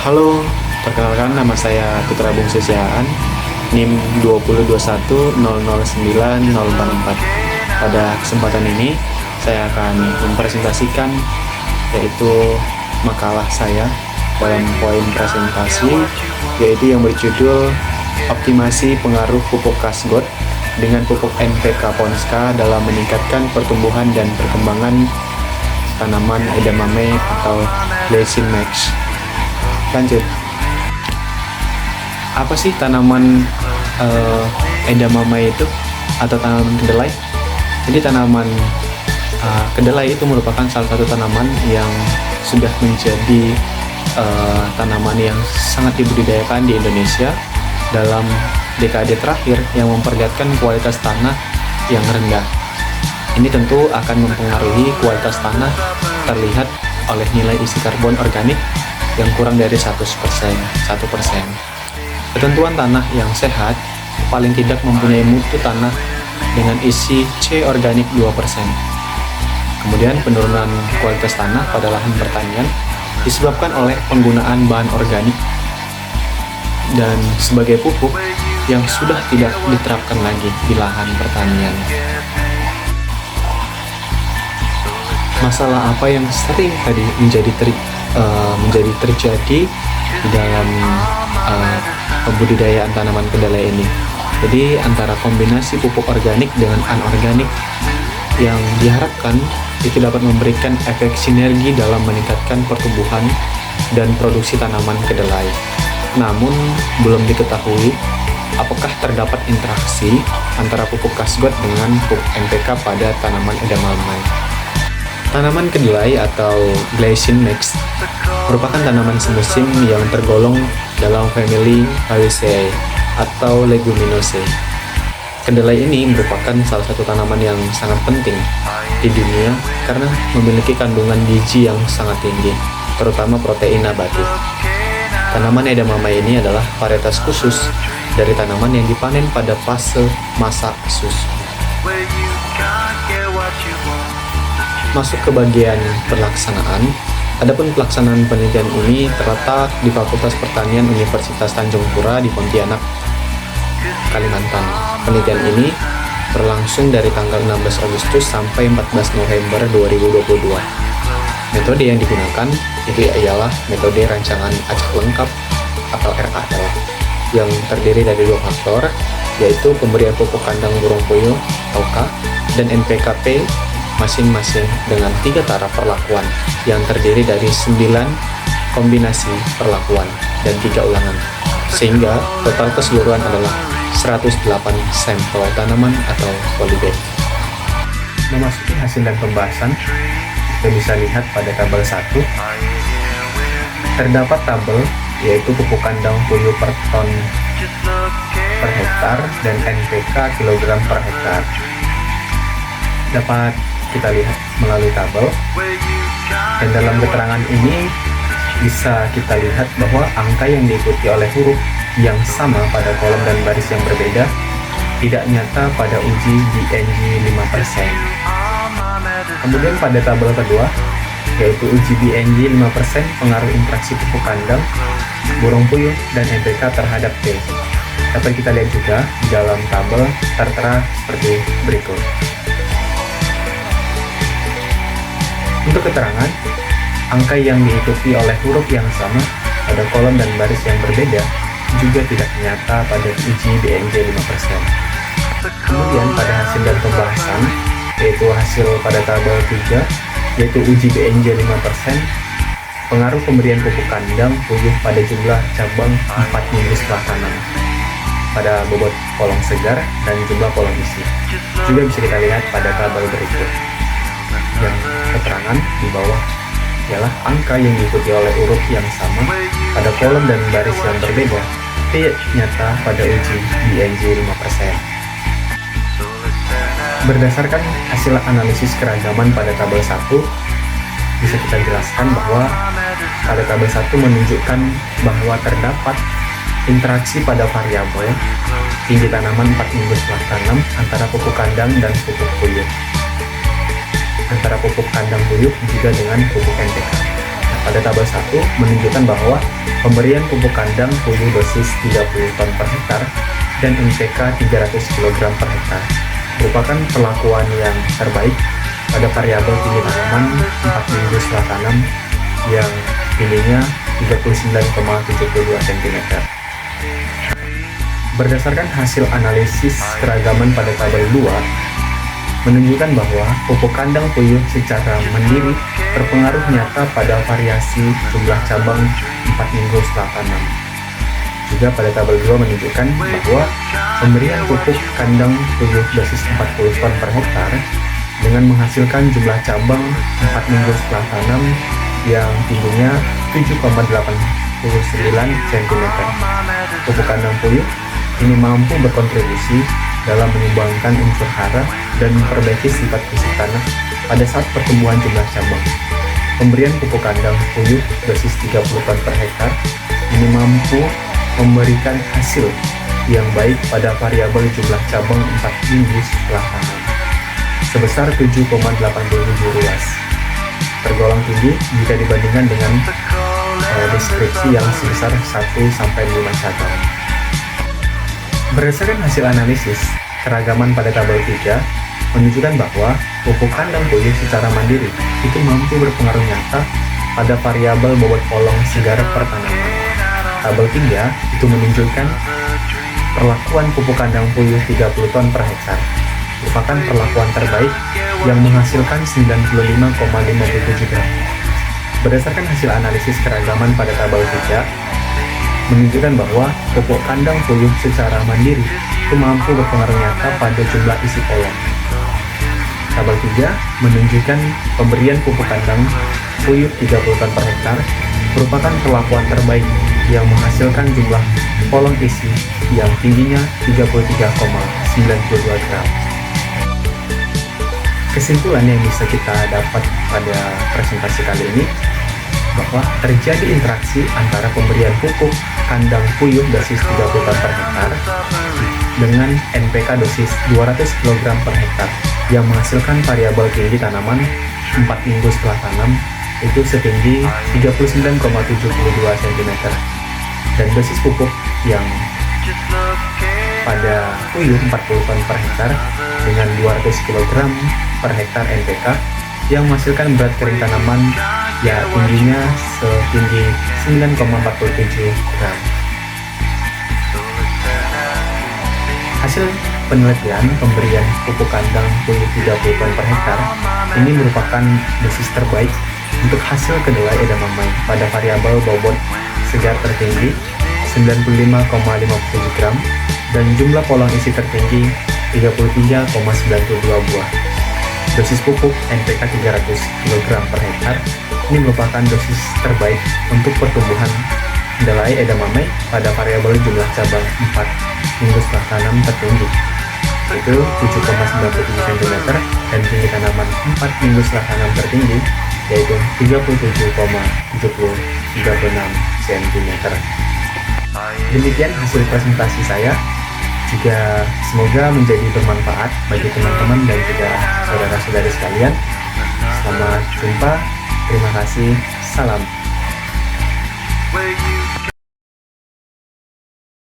Halo, perkenalkan nama saya Putra Bungsu Siaan, NIM 20210090044. Pada kesempatan ini, saya akan mempresentasikan yaitu makalah saya dalam poin presentasi, yaitu yang berjudul Optimasi Pengaruh Pupuk Kasgot dengan Pupuk NPK Ponska dalam meningkatkan pertumbuhan dan perkembangan tanaman edamame atau Glycine Max. Lanjut. Apa sih tanaman edamame itu atau tanaman kedelai? Jadi tanaman kedelai itu merupakan salah satu tanaman yang sudah menjadi tanaman yang sangat dibudidayakan di Indonesia dalam dekade terakhir, yang memperlihatkan kualitas tanah yang rendah. Ini tentu akan mempengaruhi kualitas tanah terlihat oleh nilai isi karbon organik yang kurang dari 1%. Ketentuan tanah yang sehat paling tidak mempunyai mutu tanah dengan isi C organik 2%. Kemudian penurunan kualitas tanah pada lahan pertanian disebabkan oleh penggunaan bahan organik dan sebagai pupuk yang sudah tidak diterapkan lagi di lahan pertanian. Masalah apa yang sering tadi menjadi terjadi di dalam pembudidayaan tanaman kedelai ini? Jadi antara kombinasi pupuk organik dengan anorganik yang diharapkan itu dapat memberikan efek sinergi dalam meningkatkan pertumbuhan dan produksi tanaman kedelai. Namun belum diketahui apakah terdapat interaksi antara pupuk kasgot dengan pupuk NPK pada tanaman edamame. Tanaman kedelai atau Glycine Max merupakan tanaman semusim yang tergolong dalam famili Fabaceae atau Leguminosae. Kedelai ini merupakan salah satu tanaman yang sangat penting di dunia karena memiliki kandungan gizi yang sangat tinggi, terutama protein nabati. Tanaman edamame ini adalah varietas khusus dari tanaman yang dipanen pada fase masa susu. Masuk ke bagian pelaksanaan. Adapun pelaksanaan penelitian ini terletak di Fakultas Pertanian Universitas Tanjung Pura di Pontianak, Kalimantan. Penelitian ini berlangsung dari tanggal 16 Agustus sampai 14 November 2022. Metode yang digunakan itu ialah metode rancangan acak lengkap atau RAL yang terdiri dari 2 faktor, yaitu pemberian pupuk kandang burung puyuh atau K dan NPKP masing-masing dengan 3 taraf perlakuan yang terdiri dari 9 kombinasi perlakuan dan 3 ulangan, sehingga total keseluruhan adalah 108 sampel tanaman atau polybag. Memasuki hasil dan pembahasan, kita bisa lihat pada tabel 1 terdapat tabel yaitu pupuk kandang puyuh per ton per hektar dan NPK kilogram per hektar. Dapat kita lihat melalui tabel, dan dalam keterangan ini bisa kita lihat bahwa angka yang diikuti oleh huruf yang sama pada kolom dan baris yang berbeda tidak nyata pada uji BNG 5%. Kemudian pada tabel kedua, yaitu uji BNG 5% pengaruh interaksi pupuk kandang, burung puyuh, dan NPK terhadap T. Dapat kita lihat juga di dalam tabel tertera seperti berikut. Untuk keterangan, angka yang diikuti oleh huruf yang sama pada kolom dan baris yang berbeda juga tidak nyata pada uji BNG 5%. Kemudian pada hasil dan pembahasan, yaitu hasil pada tabel 3, yaitu uji BNG 5%, pengaruh pemberian pupuk kandang puyuh pada jumlah cabang 4 minggu setelah tanam, pada bobot kolong segar dan jumlah kolong isi. Juga bisa kita lihat pada tabel berikut. Yang keterangan di bawah ialah angka yang diikuti oleh huruf yang sama pada kolom dan baris yang berbeda tidak nyata pada uji BNG 5%. Berdasarkan hasil analisis keragaman pada tabel 1, bisa kita jelaskan bahwa pada tabel 1 menunjukkan bahwa terdapat interaksi pada variabel tinggi tanaman 4 minggu setelah tanam antara pupuk kandang dan pupuk puyuh, antara pupuk kandang puyuh juga dengan pupuk NPK. pada tabel 1 menunjukkan bahwa pemberian pupuk kandang puyuh dosis 30 ton per hektar dan NPK 300 kg per hektar merupakan perlakuan yang terbaik pada variabel tinggi tanaman 4 minggu setelah tanam yang tingginya 39,72 cm. Berdasarkan hasil analisis keragaman pada tabel 2, menunjukkan bahwa pupuk kandang puyuh secara mandiri berpengaruh nyata pada variasi jumlah cabang 4 minggu setelah tanam. Juga pada tabel 2 menunjukkan bahwa pemberian pupuk kandang puyuh dosis 40 ton per hektar dengan menghasilkan jumlah cabang 4 minggu setelah tanam yang tingginya 7,89 cm. Pupuk kandang puyuh ini mampu berkontribusi dalam menyumbangkan unsur hara dan memperbaiki sifat fisik tanah pada saat pertumbuhan jumlah cabang. Pemberian pupuk kandang puyuh dosis 30 ton per hektar ini mampu memberikan hasil yang baik pada variabel jumlah cabang 4 minggu setelah tanam sebesar 7,87 ruas. Tergolong tinggi jika dibandingkan dengan deskripsi yang sebesar 1-5 cabang. Berdasarkan hasil analisis keragaman pada tabel 3 menunjukkan bahwa pupuk kandang puyuh secara mandiri itu mampu berpengaruh nyata pada variabel bobot polong segar per tanaman. Tabel 3 itu menunjukkan perlakuan pupuk kandang puyuh 30 ton per hektar merupakan perlakuan terbaik yang menghasilkan 95,57 gram. Berdasarkan hasil analisis keragaman pada tabel 3 menunjukkan bahwa pupuk kandang puyuh secara mandiri itu mampu berpengaruh nyata pada jumlah isi polong. Tabel 3 menunjukkan pemberian pupuk kandang puyuh 30 ton per hektar merupakan perlakuan terbaik yang menghasilkan jumlah polong isi yang tingginya 33,92 gram. Kesimpulan yang bisa kita dapat pada presentasi kali ini bahwa terjadi interaksi antara pemberian pupuk kandang puyuh dosis 30 ton per hektar dengan NPK dosis 200 kg per hektar yang menghasilkan variabel tinggi tanaman 4 minggu setelah tanam itu setinggi 39,72 cm dan dosis pupuk yang pada puyuh 40 ton per hektar dengan 200 kg per hektar NPK yang menghasilkan berat kering tanaman ya tingginya setinggi 9,47 gram. Hasil penelitian pemberian pupuk kandang puyuh 30 ton per hektar ini merupakan dosis terbaik untuk hasil kedelai edamame pada variabel bobot segar tertinggi 95,57 gram dan jumlah polong isi tertinggi 33,92 buah. Dosis pupuk NPK 300 kg per hektar ini merupakan dosis terbaik untuk pertumbuhan kedelai edamame pada variabel jumlah cabang 4 minggu setelah tanam tertinggi, yaitu 7,97 cm dan tinggi tanaman 4 minggu setelah tanam tertinggi, yaitu 37,36 cm. Demikian hasil presentasi saya. Juga semoga menjadi bermanfaat bagi teman-teman dan juga saudara-saudari sekalian. Selamat jumpa, terima kasih, salam.